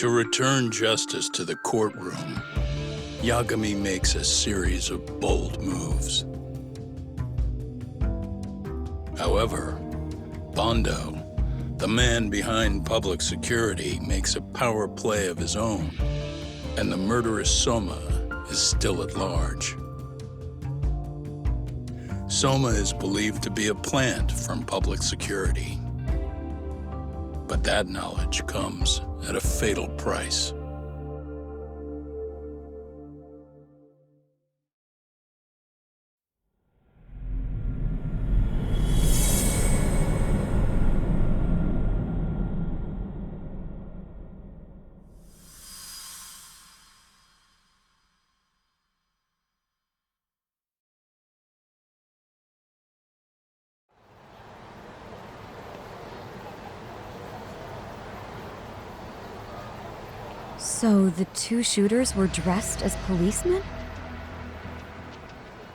To return justice to the courtroom, Yagami makes a series of bold moves. However, Bondo, the man behind public security, makes a power play of his own, and the murderous Soma is still at large. Soma is believed to be a plant from public security. But that knowledge comes at a fatal price. So the two shooters were dressed as policemen?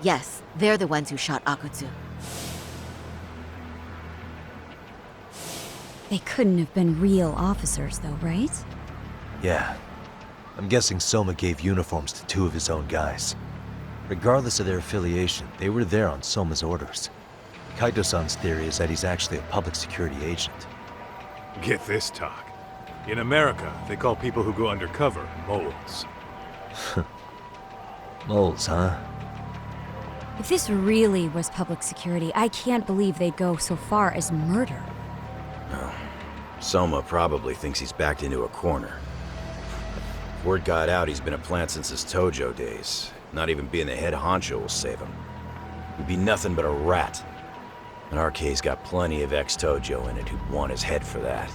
Yes, they're the ones who shot Akutsu. They couldn't have been real officers though, right? Yeah. I'm guessing Soma gave uniforms to two of his own guys. Regardless of their affiliation, they were there on Soma's orders. Kaito-san's theory is that he's actually a public security agent. Get this, talk. In America, they call people who go undercover moles. Moles, huh? If this really was public security, I can't believe they'd go so far as murder. Oh. Soma probably thinks he's backed into a corner. Word got out he's been a plant since his Tojo days. Not even being the head honcho will save him. He'd be nothing but a rat. And RK's got plenty of ex-Tojo in it who'd want his head for that.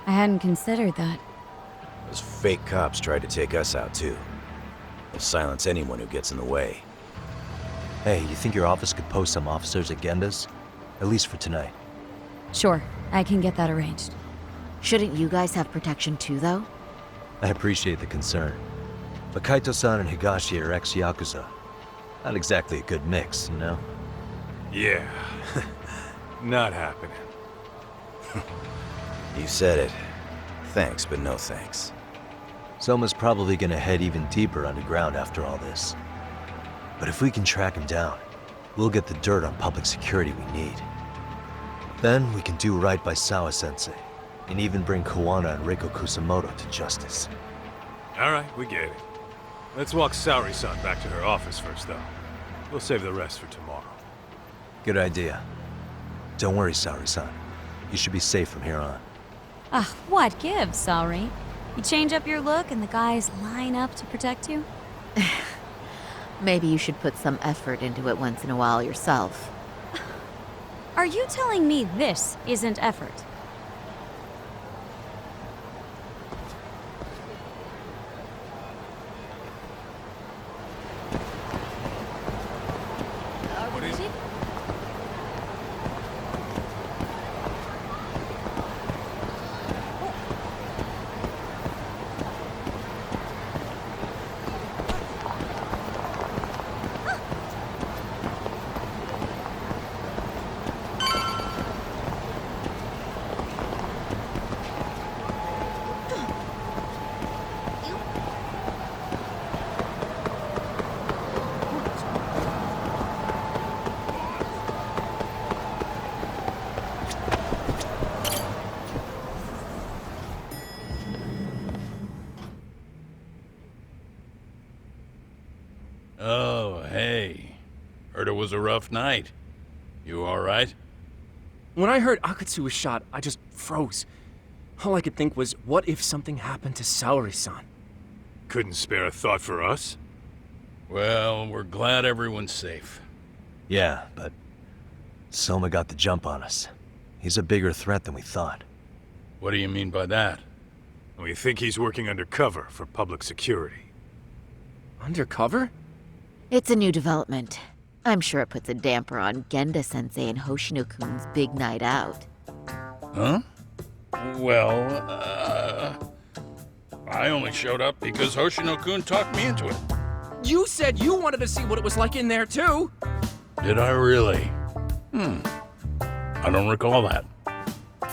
I hadn't considered that. Those fake cops tried to take us out too. They'll silence anyone who gets in the way. Hey, you think your office could post some officers at Genda's? At least for tonight. Sure, I can get that arranged. Shouldn't you guys have protection too, though? I appreciate the concern. But Kaito-san and Higashi are ex-Yakuza. Not exactly a good mix, you know? Yeah. Not happening. You said it. Thanks, but no thanks. Soma's probably gonna head even deeper underground after all this. But if we can track him down, we'll get the dirt on public security we need. Then we can do right by Sawa-sensei, and even bring Kawana and Reiko Kusamoto to justice. Alright, we get it. Let's walk Saori-san back to her office first, though. We'll save the rest for tomorrow. Good idea. Don't worry, Saori-san. You should be safe from here on. Ah, what gives, Saori? You change up your look and the guys line up to protect you? Maybe you should put some effort into it once in a while yourself. Are you telling me this isn't effort? What is it? Oh, hey. Heard it was a rough night. You all right? When I heard Akutsu was shot, I just froze. All I could think was, what if something happened to Saori-san? Couldn't spare a thought for us? Well, we're glad everyone's safe. Yeah, but Soma got the jump on us. He's a bigger threat than we thought. What do you mean by that? We think he's working undercover for public security. Undercover? It's a new development. I'm sure it puts a damper on Genda-sensei and Hoshino-kun's big night out. Huh? Well, I only showed up because Hoshino-kun talked me into it. You said you wanted to see what it was like in there, too! Did I really? I don't recall that.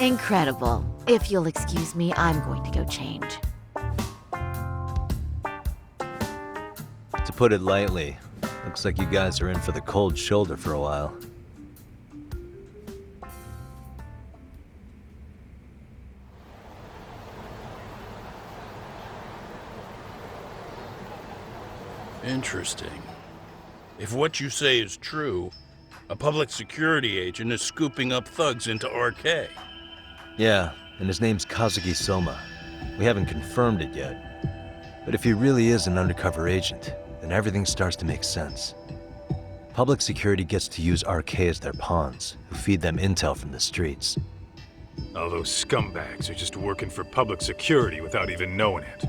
Incredible. If you'll excuse me, I'm going to go change. To put it lightly, looks like you guys are in for the cold shoulder for a while. Interesting. If what you say is true, a public security agent is scooping up thugs into RK. Yeah, and his name's Kazuki Soma. We haven't confirmed it yet. But if he really is an undercover agent, then everything starts to make sense. Public security gets to use RK as their pawns, who feed them intel from the streets. All those scumbags are just working for public security without even knowing it.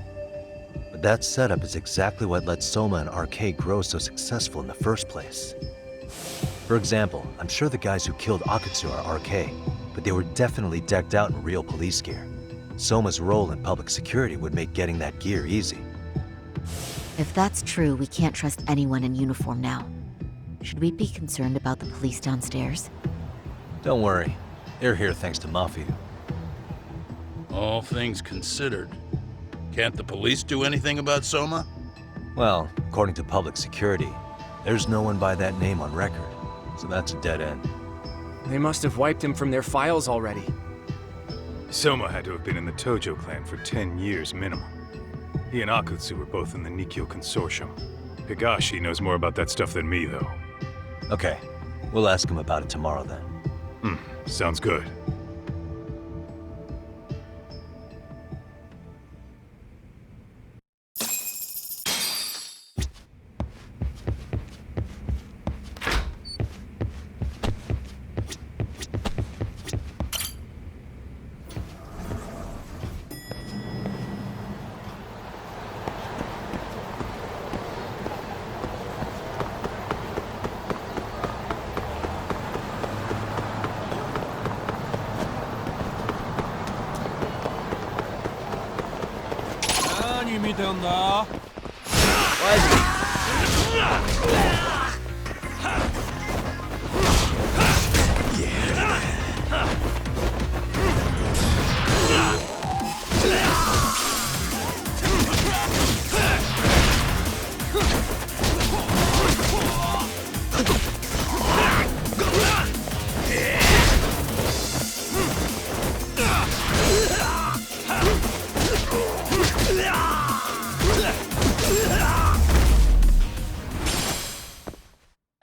But that setup is exactly what let Soma and RK grow so successful in the first place. For example, I'm sure the guys who killed Akatsu are RK, but they were definitely decked out in real police gear. Soma's role in public security would make getting that gear easy. If that's true, we can't trust anyone in uniform now. Should we be concerned about the police downstairs? Don't worry, they're here thanks to Mafia. All things considered, can't the police do anything about Soma? Well, according to public security, there's no one by that name on record, so that's a dead end. They must have wiped him from their files already. Soma had to have been in the Tojo clan for 10 years minimum. He and Akutsu were both in the Nikkyo Consortium. Higashi knows more about that stuff than me, though. Okay, we'll ask him about it tomorrow then. Sounds good.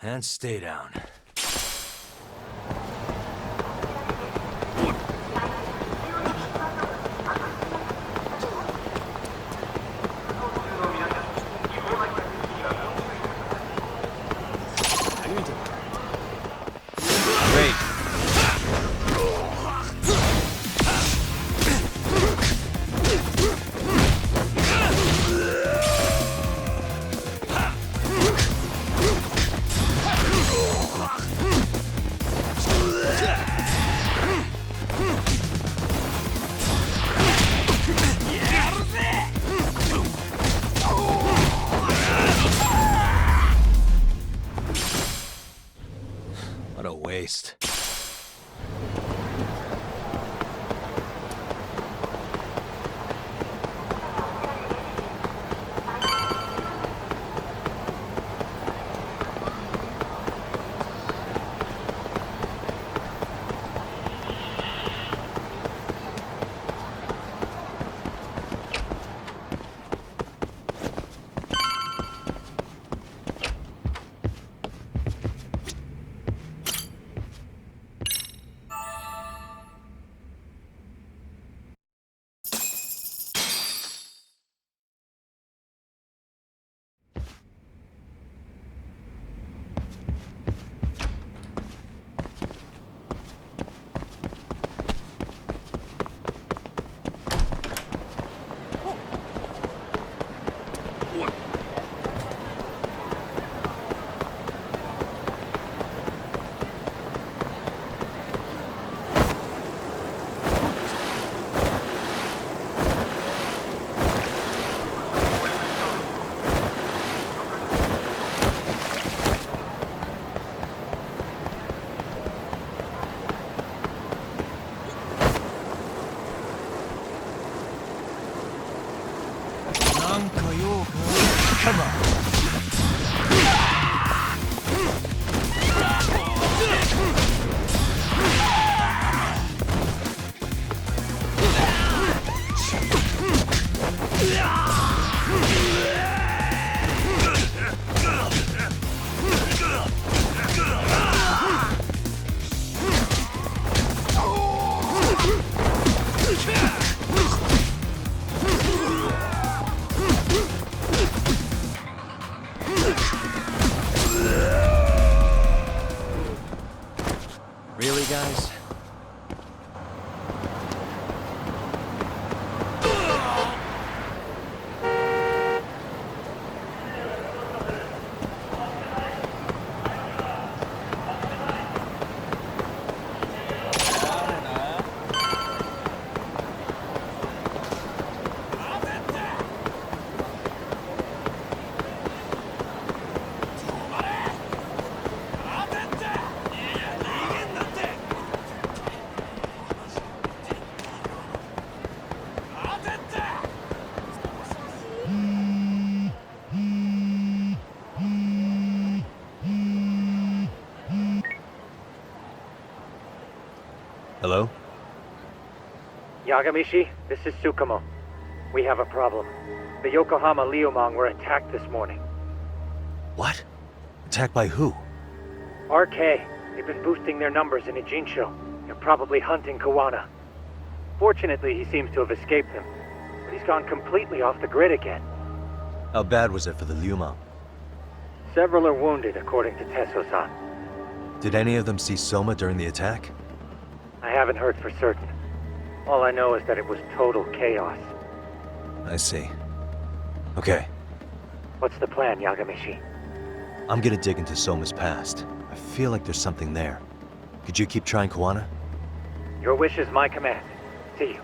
And stay down. Great. What a waste. Come on. Really, guys? Hello? Yagamishi, this is Tsukumo. We have a problem. The Yokohama Liumang were attacked this morning. What? Attacked by who? RK. They've been boosting their numbers in Ijinsho. They're probably hunting Kawana. Fortunately, he seems to have escaped them. But he's gone completely off the grid again. How bad was it for the Liumang? Several are wounded, according to Tesso-san. Did any of them see Soma during the attack? I haven't heard for certain. All I know is that it was total chaos. I see. Okay, What's the plan, Yagamishi? I'm gonna dig into Soma's past. I feel like there's something there. Could you keep trying Kawana? Your wish is my command. See you.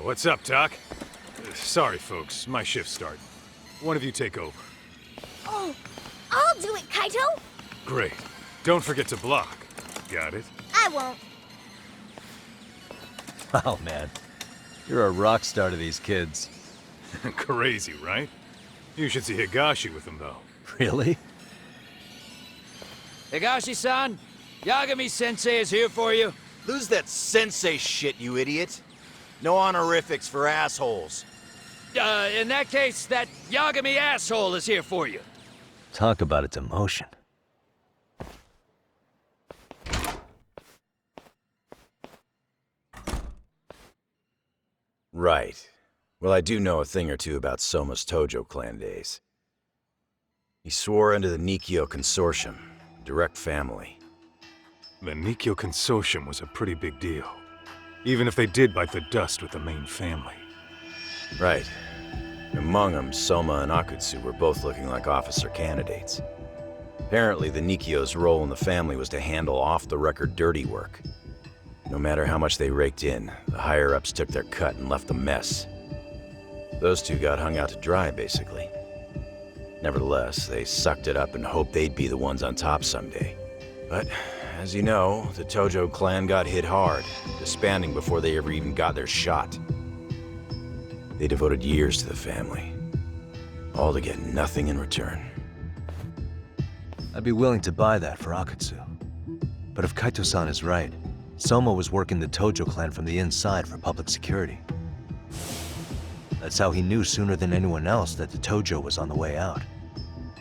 What's up, Doc? Sorry, folks. My shift started. One of you take over. Oh, I'll do it, Kaito! Great. Don't forget to block. Got it? I won't. Oh man, you're a rock star to these kids. Crazy, right? You should see Higashi with them, though. Really? Higashi-san, Yagami-sensei is here for you. Lose that sensei shit, you idiot. No honorifics for assholes. In that case, that Yagami asshole is here for you. Talk about a demotion. Right. Well, I do know a thing or two about Soma's Tojo clan days. He swore under the Nikkyo Consortium, direct family. The Nikkyo Consortium was a pretty big deal. Even if they did bite the dust with the main family. Right. Among them, Soma and Akutsu were both looking like officer candidates. Apparently, the Nikkyo's role in the family was to handle off-the-record dirty work. No matter how much they raked in, the higher-ups took their cut and left a mess. Those two got hung out to dry, basically. Nevertheless, they sucked it up and hoped they'd be the ones on top someday. But, as you know, the Tojo clan got hit hard, disbanding before they ever even got their shot. They devoted years to the family, all to get nothing in return. I'd be willing to buy that for Akutsu. But if Kaito-san is right, Soma was working the Tojo clan from the inside for public security. That's how he knew sooner than anyone else that the Tojo was on the way out.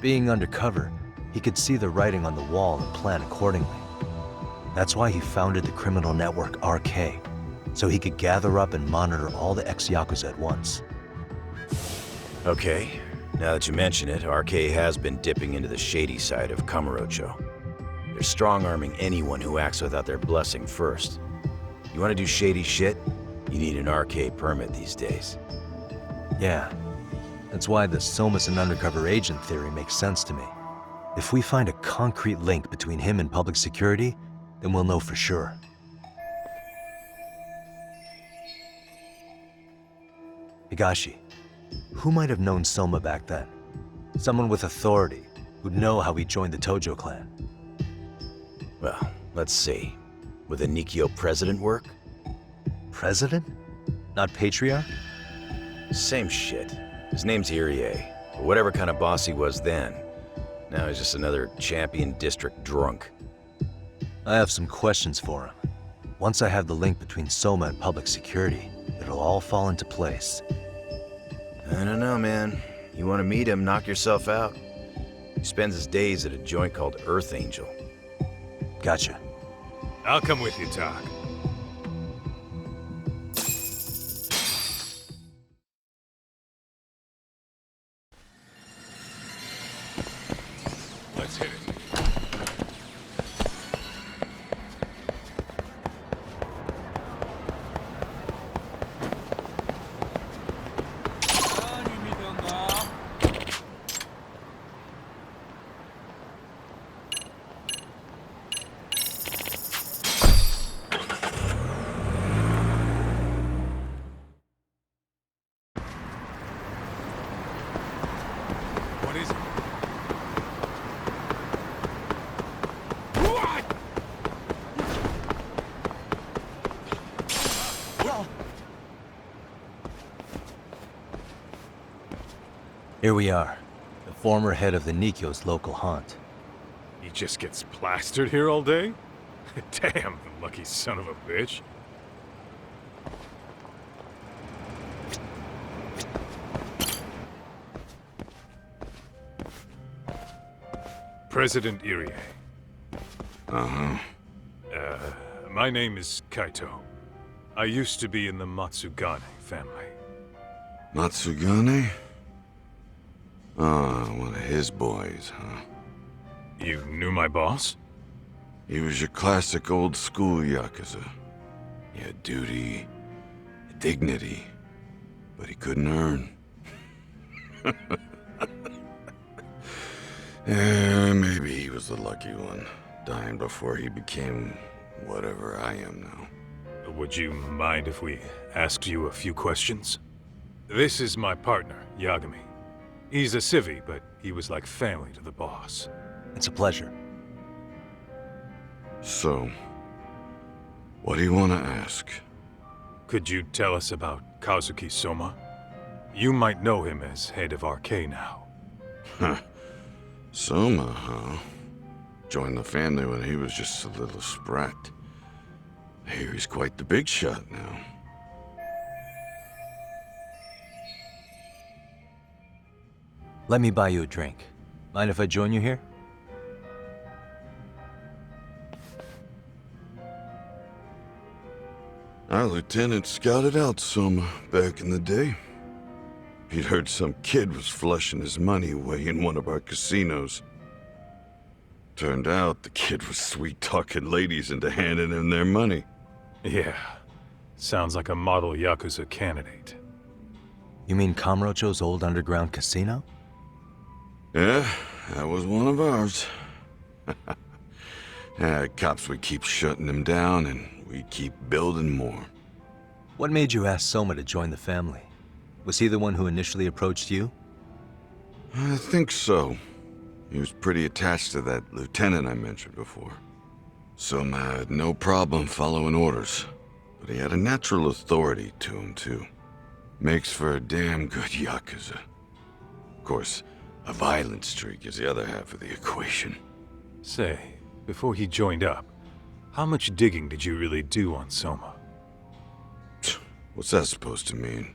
Being undercover, he could see the writing on the wall and plan accordingly. That's why he founded the criminal network RK, so he could gather up and monitor all the ex-Yakuza at once. Okay, now that you mention it, RK has been dipping into the shady side of Kamurocho. They're strong-arming anyone who acts without their blessing first. You want to do shady shit? You need an RK permit these days. Yeah, that's why the Soma's an undercover agent theory makes sense to me. If we find a concrete link between him and public security, then we'll know for sure. Higashi, Who might have known Soma back then? Someone with authority, who'd know how he joined the Tojo clan. Well, let's see. Would the Nikkyo president work? President? Not patriarch? Same shit. His name's Irie. Or whatever kind of boss he was then. Now he's just another champion district drunk. I have some questions for him. Once I have the link between Soma and public security, it'll all fall into place. I don't know, man. You want to meet him, knock yourself out. He spends his days at a joint called Earth Angel. Gotcha. I'll come with you, Doc. Let's hit it. What is it? Here we are, the former head of the Nikkyo's local haunt. He just gets plastered here all day? Damn, the lucky son of a bitch. President Irie. Uh-huh. My name is Kaito. I used to be in the Matsugane family. Matsugane? Ah, one of his boys, huh? You knew my boss? He was your classic old school Yakuza. He had duty, dignity, but he couldn't earn. Yeah, maybe he was the lucky one, dying before he became whatever I am now. Would you mind if we asked you a few questions? This is my partner, Yagami. He's a civvy, but he was like family to the boss. It's a pleasure. So, what do you want to ask? Could you tell us about Kazuki Soma? You might know him as head of RK now. Huh. Soma, huh? Joined the family when he was just a little sprat. I hear he's quite the big shot now. Let me buy you a drink. Mind if I join you here? Our lieutenant scouted out Soma back in the day. He'd heard some kid was flushing his money away in one of our casinos. Turned out the kid was sweet-talking ladies into handing him their money. Yeah. Sounds like a model Yakuza candidate. You mean Kamurocho's old underground casino? Yeah, that was one of ours. Cops would keep shutting him down, and we'd keep building more. What made you ask Soma to join the family? Was he the one who initially approached you? I think so. He was pretty attached to that lieutenant I mentioned before. Soma had no problem following orders, but he had a natural authority to him, too. Makes for a damn good Yakuza. Of course, a violent streak is the other half of the equation. Say, before he joined up, how much digging did you really do on Soma? What's that supposed to mean?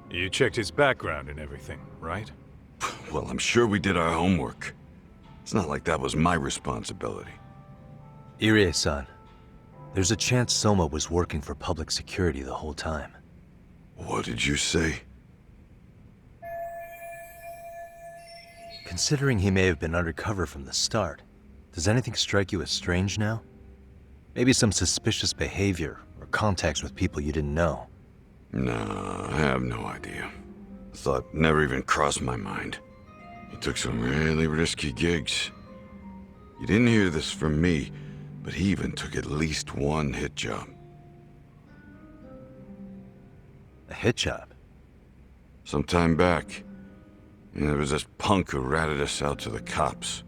You checked his background and everything, right? Well, I'm sure we did our homework. It's not like that was my responsibility. Irie-san, there's a chance Soma was working for public security the whole time. What did you say? Considering he may have been undercover from the start, does anything strike you as strange now? Maybe some suspicious behavior or contacts with people you didn't know. No, I have no idea. Thought never even crossed my mind. He took some really risky gigs. You didn't hear this from me, but he even took at least one hit job. A hit job? some time back. And there was this punk who ratted us out to the cops.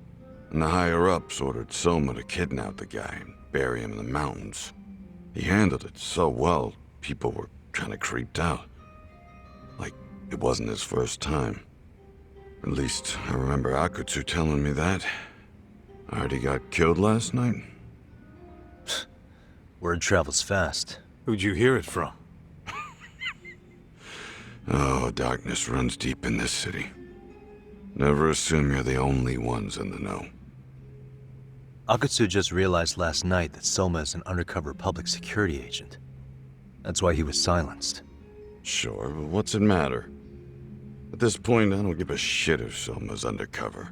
And the higher-ups ordered Soma to kidnap the guy and bury him in the mountains. He handled it so well, people were kind of creeped out. Like, it wasn't his first time. At least, I remember Akutsu telling me that. I heard he got killed last night. Word travels fast. Who'd you hear it from? Oh, darkness runs deep in this city. Never assume you're the only ones in the know. Akutsu just realized last night that Soma is an undercover public security agent. That's why he was silenced. Sure, but what's it matter? At this point, I don't give a shit if Soma's undercover.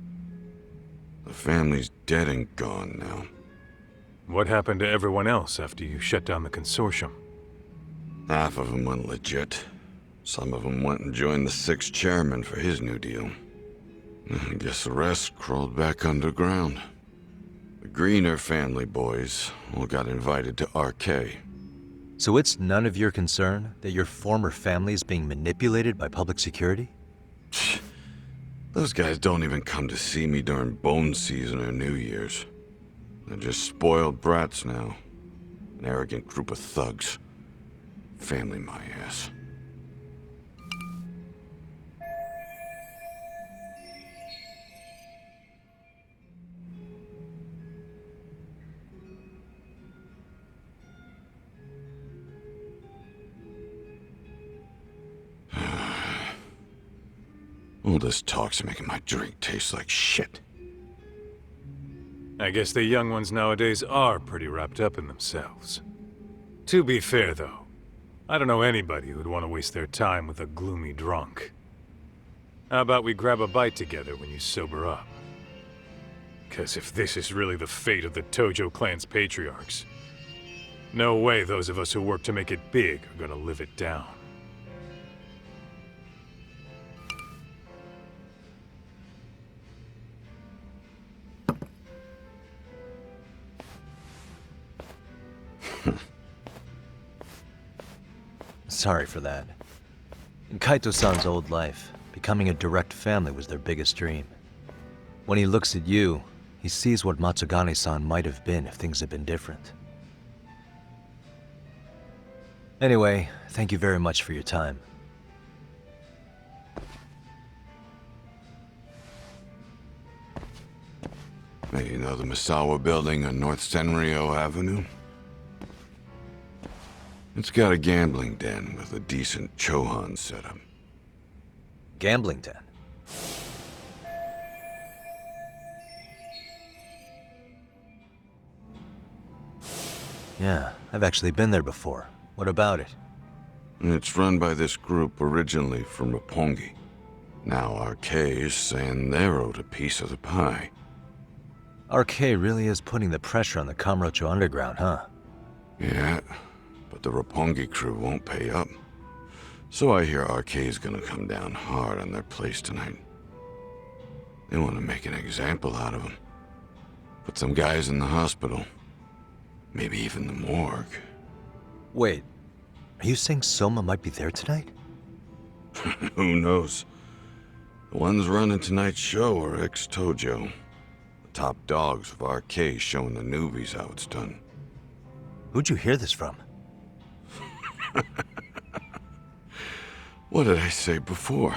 The family's dead and gone now. What happened to everyone else after you shut down the consortium? Half of them went legit. Some of them went and joined the 6th chairman for his new deal. I guess the rest crawled back underground. The Greener family boys all got invited to RK. So it's none of your concern that your former family is being manipulated by public security? Those guys don't even come to see me during bone season or New Year's. They're just spoiled brats now. An arrogant group of thugs. Family my ass. All this talk's making my drink taste like shit. I guess the young ones nowadays are pretty wrapped up in themselves. To be fair, though, I don't know anybody who'd want to waste their time with a gloomy drunk. How about we grab a bite together when you sober up? 'Cause if this is really the fate of the Tojo clan's patriarchs, no way those of us who work to make it big are gonna live it down. Sorry for that. In Kaito-san's old life, becoming a direct family was their biggest dream. When he looks at you, he sees what Matsugane-san might have been if things had been different. Anyway, thank you very much for your time. Hey, you know the Misawa building on North Senryo Avenue? It's got a gambling den with a decent Chohan setup. Gambling den? Yeah, I've actually been there before. What about it? It's run by this group originally from Roppongi. Now RK is saying they're owed a piece of the pie. RK really is putting the pressure on the Kamurocho Underground, huh? Yeah, but the Roppongi crew won't pay up. So I hear RK is gonna come down hard on their place tonight. They want to make an example out of them. Put some guys in the hospital. Maybe even the morgue. Wait, are you saying Soma might be there tonight? Who knows? The ones running tonight's show are ex-Tojo. The top dogs of RK showing the newbies how it's done. Who'd you hear this from? What did I say before?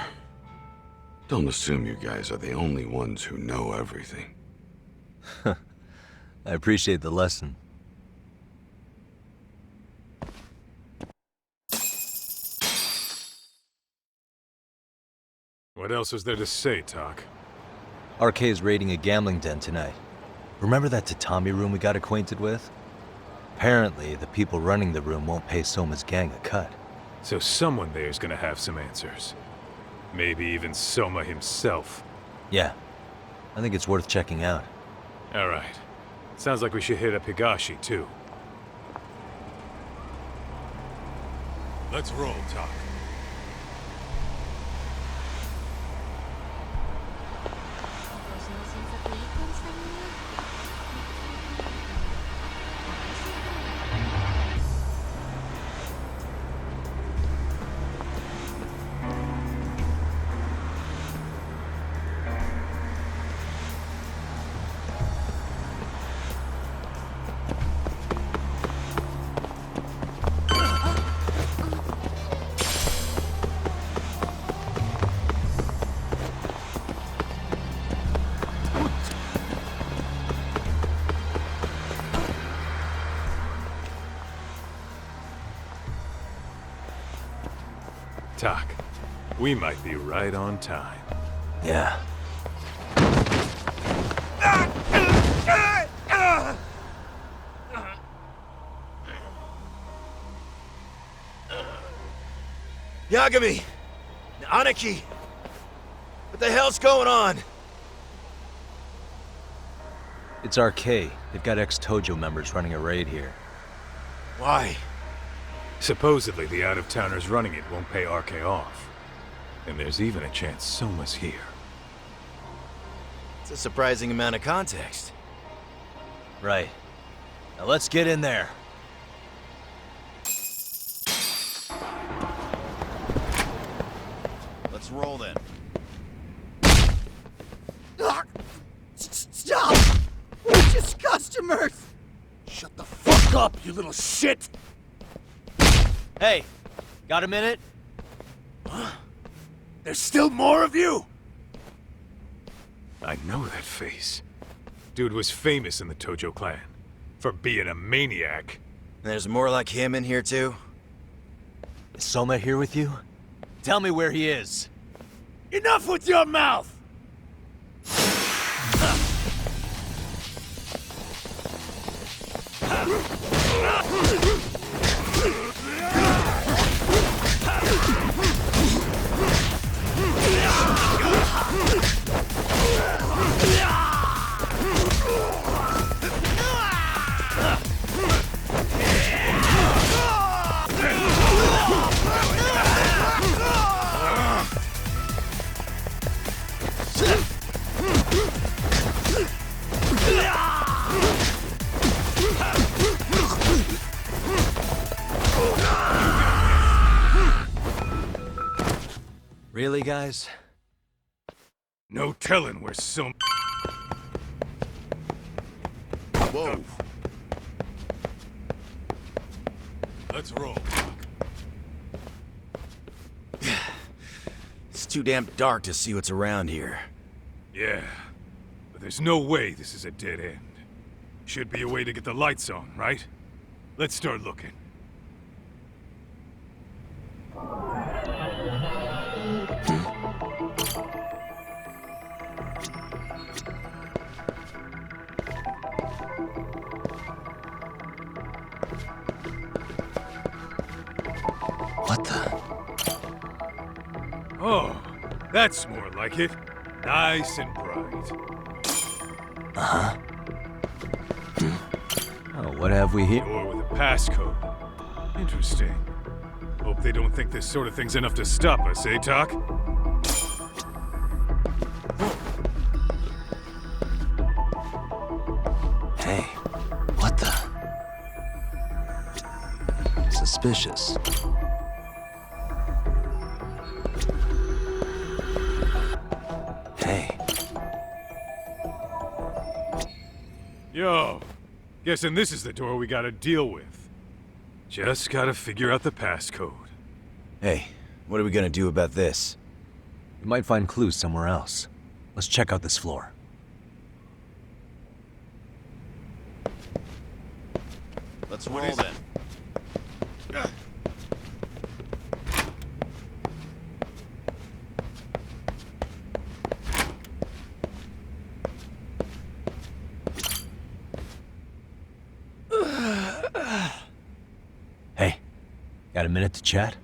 Don't assume you guys are the only ones who know everything. I appreciate the lesson. What else is there to say, Talk? RK is raiding a gambling den tonight. Remember that tatami room we got acquainted with? Apparently, the people running the room won't pay Soma's gang a cut. So someone there is gonna have some answers. Maybe even Soma himself. Yeah, I think it's worth checking out. Alright. Sounds like we should hit up Higashi, too. Let's roll, Talk. Tak, we might be right on time. Yeah. Yagami! Aniki! What the hell's going on? It's RK. They've got ex-Tojo members running a raid here. Why? Supposedly, the out-of-towners running it won't pay RK off. And there's even a chance Soma's here. It's a surprising amount of context. Right. Now let's get in there. Let's roll then. Stop! We're just customers! Shut the fuck up, you little shit! Hey, got a minute? There's still more of you? I know that face. Dude was famous in the Tojo clan for being a maniac. There's more like him in here too? Is Soma here with you? Tell me where he is. Enough with your mouth! Really, guys? No telling where Soma... Whoa. Let's roll. It's too damn dark to see what's around here. Yeah, but there's no way this is a dead end. Should be a way to get the lights on, right? Let's start looking. What the? Oh, that's more like it. Nice and bright. Uh-huh. Oh, what have we here? Door with a passcode. Interesting. Hope they don't think this sort of thing's enough to stop us, eh, Tak? Hey, what the? Suspicious. Hey. Yo, guessing this is the door we gotta deal with. Just gotta figure out the passcode. Hey, what are we gonna do about this? We might find clues somewhere else. Let's check out this floor. Let's roll then. Hey, got a minute to chat?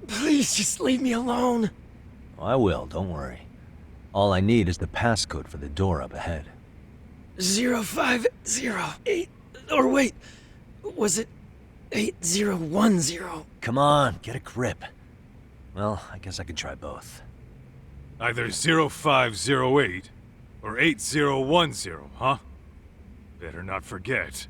Please just leave me alone. Oh, I will, don't worry. All I need is the passcode for the door up ahead. 0508. Or wait, was it 8010? Come on, get a grip. Well, I guess I could try both. Either 0508 or 8010, huh? Better not forget.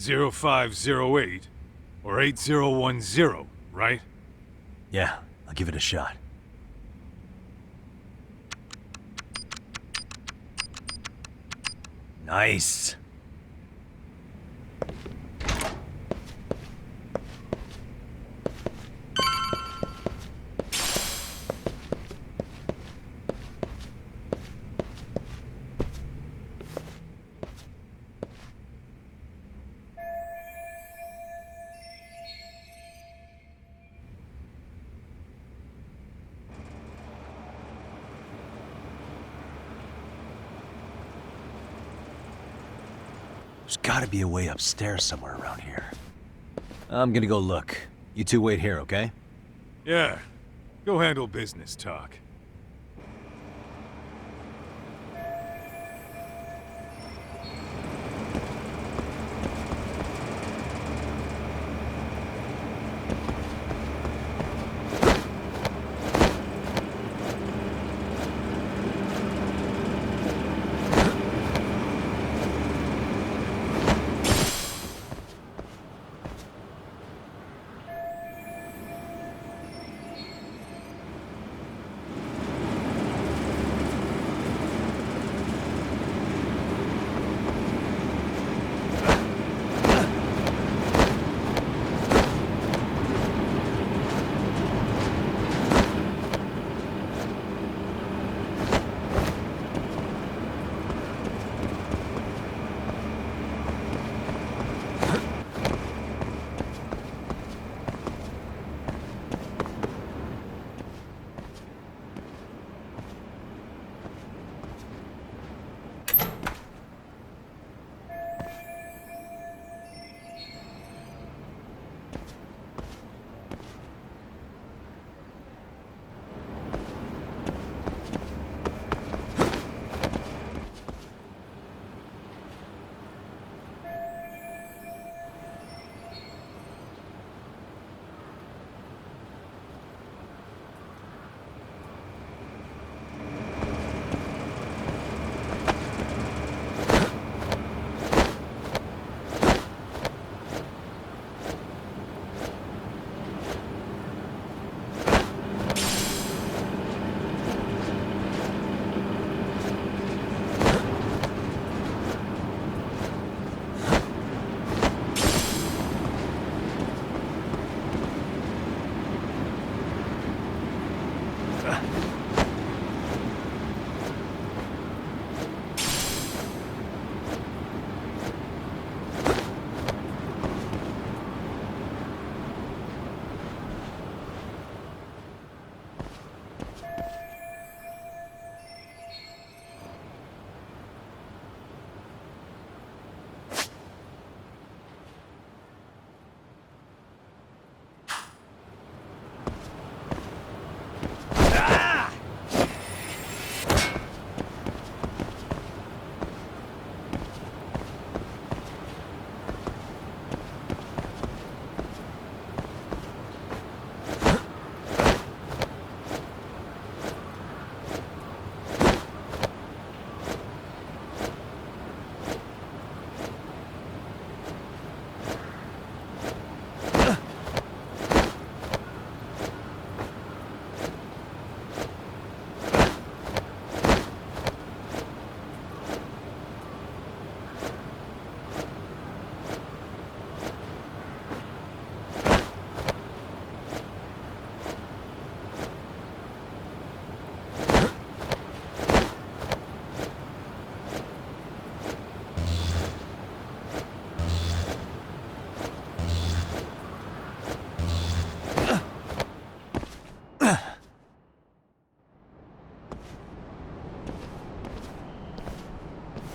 0508 or 8010, right? Yeah, I'll give it a shot. Nice. There's gotta be a way upstairs somewhere around here. I'm gonna go look. You two wait here, okay? Yeah. Go handle business talk.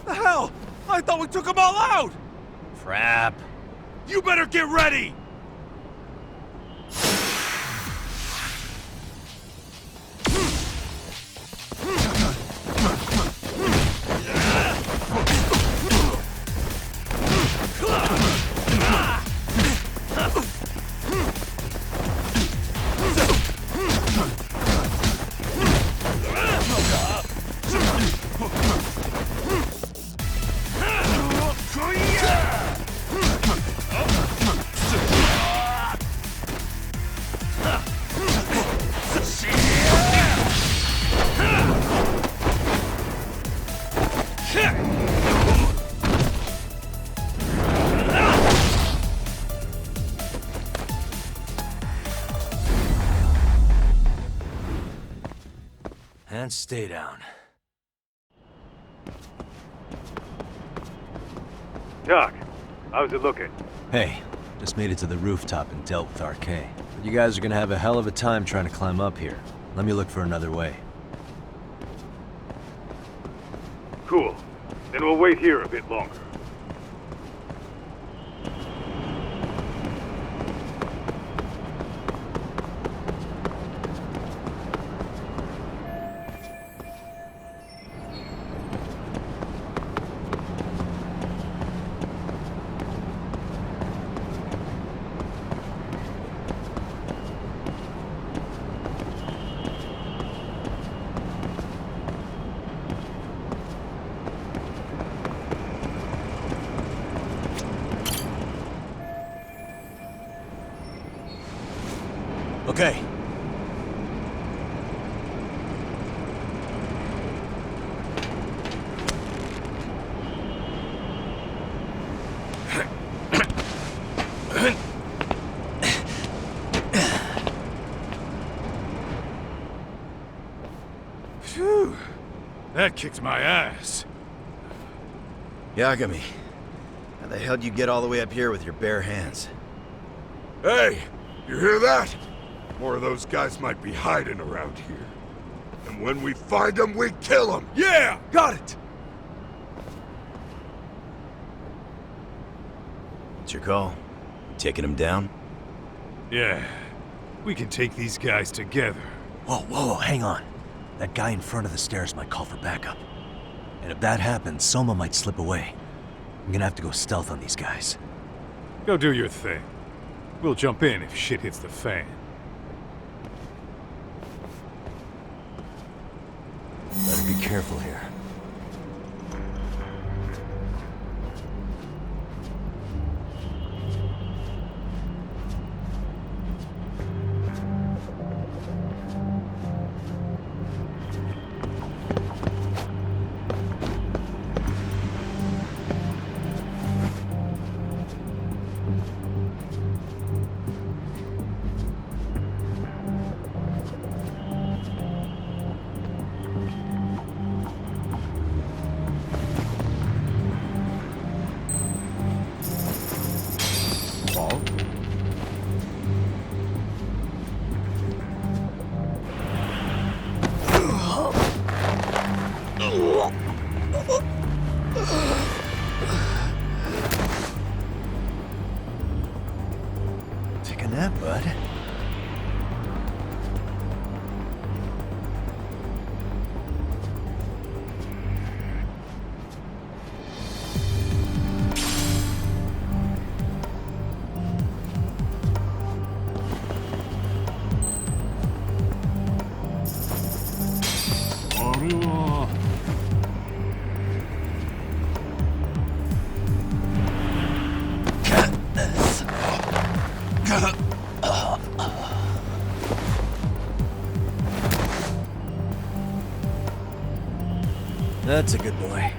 The hell? I thought we took them all out! Crap. You better get ready! And stay down. Doc, how's it looking? Hey, just made it to the rooftop and dealt with RK. But you guys are gonna have a hell of a time trying to climb up here. Let me look for another way. Cool. Then we'll wait here a bit longer. Okay. Phew. That kicked my ass. Yagami, how the hell do you get all the way up here with your bare hands? Hey, you hear that? More of those guys might be hiding around here. And when we find them, we kill them! Yeah! Got it! What's your call? Taking them down? Yeah. We can take these guys together. Whoa, hang on. That guy in front of the stairs might call for backup. And if that happens, Soma might slip away. I'm gonna have to go stealth on these guys. Go do your thing. We'll jump in if shit hits the fan. Better be careful here. Take a nap, bud. That's a good boy.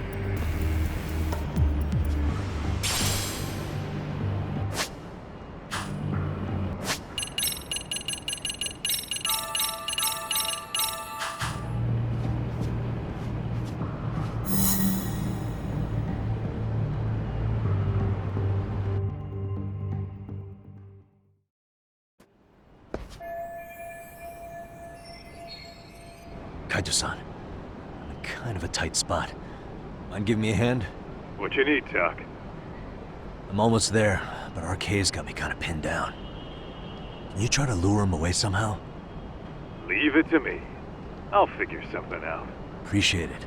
Kaito-san, I'm in kind of a tight spot. Mind giving me a hand? What you need, Doc? I'm almost there, but RK's got me kind of pinned down. Can you try to lure him away somehow? Leave it to me. I'll figure something out. Appreciate it.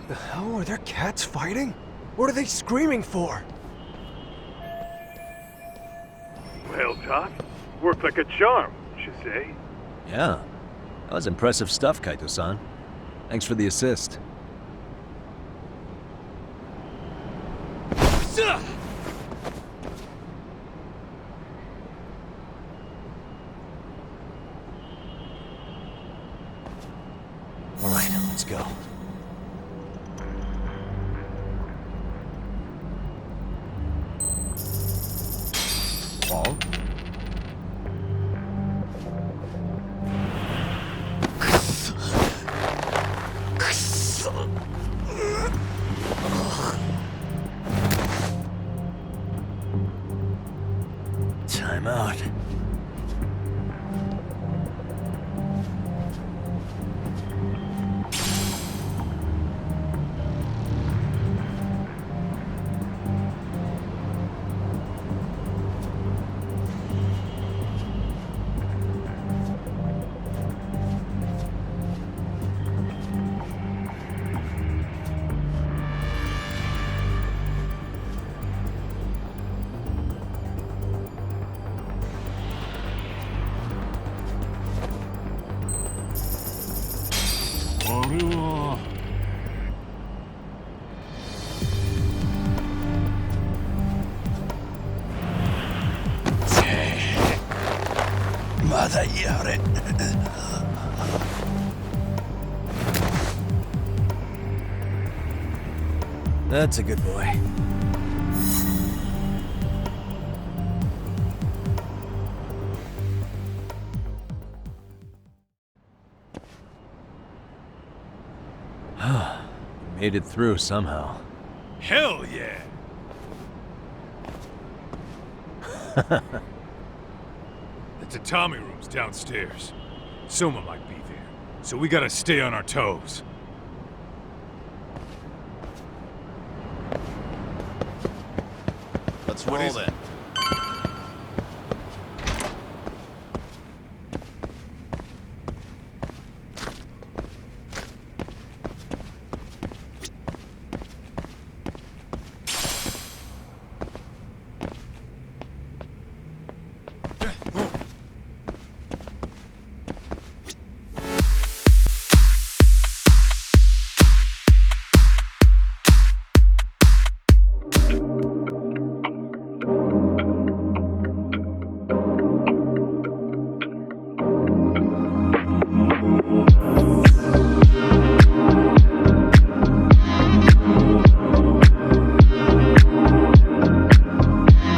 The hell? Are there cats fighting? What are they screaming for? Well, Doc, worked like a charm, you say? Yeah. That was impressive stuff, Kaito-san. Thanks for the assist. All right, let's go. wall. Time out. That's a good boy. Made it through somehow. Hell yeah! The tatami room's downstairs. Soma might be there, so we gotta stay on our toes. Let's roll then.